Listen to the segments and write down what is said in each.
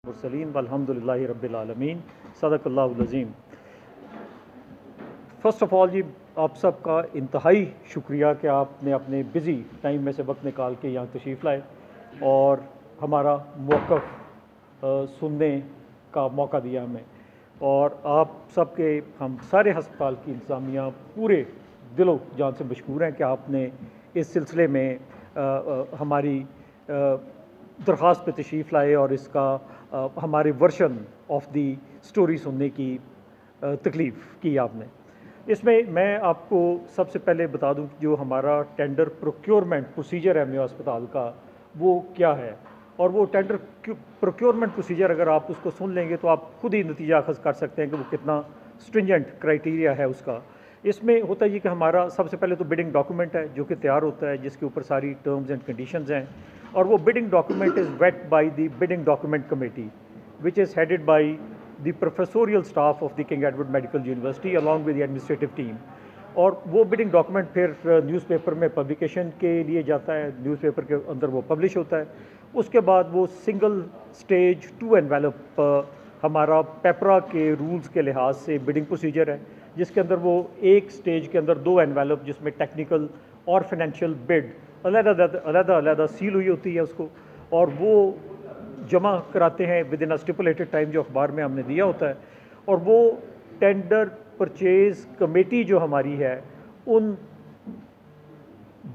मुरसलीन वल्हम्दुलिल्लाहि रब्बिल आलमीन सदक़ल्लाहुल अज़ीम। First of all जी, आप सबका इंतहाई शुक्रिया कि आपने अपने बिज़ी टाइम में से वक्त निकाल के यहाँ तशरीफ़ लाए और हमारा मौक़िफ़ सुनने का मौका दिया हमें। और आप सबके, हम सारे हस्पताल की इंतज़ामिया पूरे दिलो जान से मशकूर हैं कि आपने इस सिलसिले में हमारी दरख्वास्त पे तशरीफ़ लाए और इसका हमारे वर्शन ऑफ दी स्टोरी सुनने की तकलीफ़ की आपने। इसमें मैं आपको सबसे पहले बता दूं कि जो हमारा टेंडर प्रोक्योरमेंट प्रोसीजर है मेयो अस्पताल का, वो क्या है। और वो टेंडर प्रोक्योरमेंट प्रोसीजर अगर आप उसको सुन लेंगे तो आप खुद ही नतीजा अखज़ कर सकते हैं कि वो कितना स्ट्रिंजेंट क्राइटेरिया है उसका। इसमें होता है कि हमारा सबसे पहले तो बिडिंग डॉक्यूमेंट है जो कि तैयार होता है, जिसके ऊपर सारी टर्म्स एंड कंडीशंस हैं। और वो bidding document is weight by the bidding document committee which is headed by the professorial staff of the King Edward Medical University along with the administrative team। और वो बिडिंग डॉक्यूमेंट फिर newspaper में publication के लिए जाता है, newspaper के अंदर वो पब्लिश होता है। उसके बाद वो सिंगल स्टेज 2 एनवेलप हमारा पेपरा के रूल्स के लिहाज से बिडिंग प्रोसीजर है, जिसके अंदर वो एक स्टेज के अंदर 2 एनवेलप जिसमें टेक्निकल और फाइनेंशियल बिड अलग सील हुई होती है उसको, और वो जमा कराते हैं with in a stipulated time जो अखबार में हमने दिया होता है। और वो टेंडर परचेज कमेटी जो हमारी है उन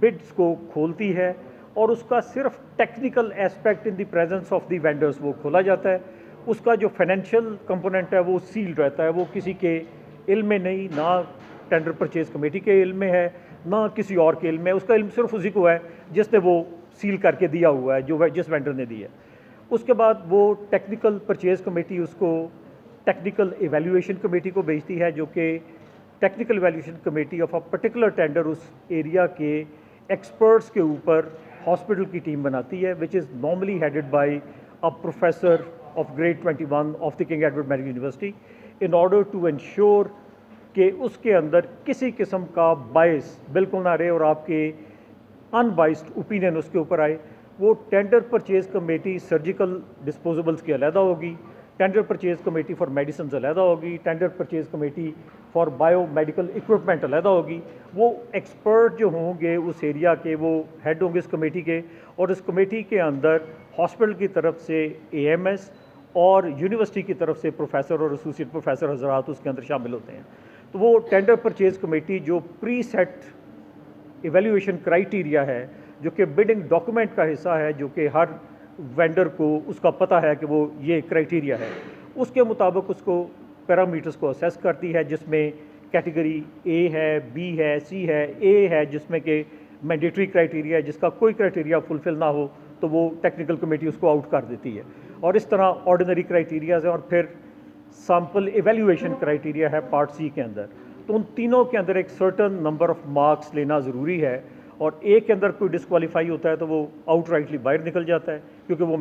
बिड्स को खोलती है और उसका सिर्फ technical aspect in the presence of the vendors वो खोला जाता है। उसका जो फाइनेंशियल कंपोनेंट है वो सील्ड रहता है, वो किसी के इल्म में नहीं, ना टेंडर परचेज कमेटी के इल्म में है, ना किसी और के इल्म में। उसका इल्म सिर्फ उसी को है जिसने वो सील करके दिया हुआ है, जो जिस वेंडर ने दिया है। उसके बाद वो टेक्निकल परचेज़ कमेटी उसको टेक्निकल एवेल्यूएशन कमेटी को भेजती है, जो कि technical evaluation committee of a particular tender उस एरिया के एक्सपर्ट्स के ऊपर हॉस्पिटल की टीम बनाती है, which is normally headed by a professor of grade 21 of the King Edward Medical University, in order to ensure कि उसके अंदर किसी किस्म का बायस बिल्कुल ना रहे और आपके अनबाइस्ड ओपिनियन उसके ऊपर आए। वो tender purchase committee surgical disposables की अलहदा होगी, tender purchase committee for medicine अलहदा होगी, tender purchase committee for bio medical equipment अलहदा होगी। वो एक्सपर्ट जो होंगे उस एरिया के, वो हेड होंगे इस कमेटी के, और इस कमेटी के अंदर हॉस्पिटल की तरफ से AMS और यूनिवर्सिटी की तरफ से प्रोफेसर और एसोसिएट प्रोफेसर हजरात उसके अंदर शामिल होते हैं। तो वो टेंडर परचेज कमेटी जो प्री सेट एवेल्यूएशन क्राइटेरिया है, जो कि बिडिंग डॉक्यूमेंट का हिस्सा है, जो कि हर वेंडर को उसका पता है कि वो ये क्राइटेरिया है, उसके मुताबिक उसको पैरामीटर्स को असेस करती है, जिसमें कैटेगरी A है, B है, C है, A है जिसमें कि मैंडेटरी क्राइटेरिया है, जिसका कोई क्राइटेरिया फुलफिल ना हो तो वो टेक्निकल कमेटी उसको आउट कर देती है। और इस तरह ऑर्डिनरी क्राइटेरियाज हैं और फिर सैम्पल एवेल्यूएशन क्राइटेरिया है पार्ट C के अंदर। तो उन तीनों के अंदर एक सर्टन नंबर ऑफ मार्क्स लेना ज़रूरी है, और एक के अंदर कोई डिस्क्वालीफाई होता है तो वो आउटराइटली बाहर निकल जाता है, क्योंकि वो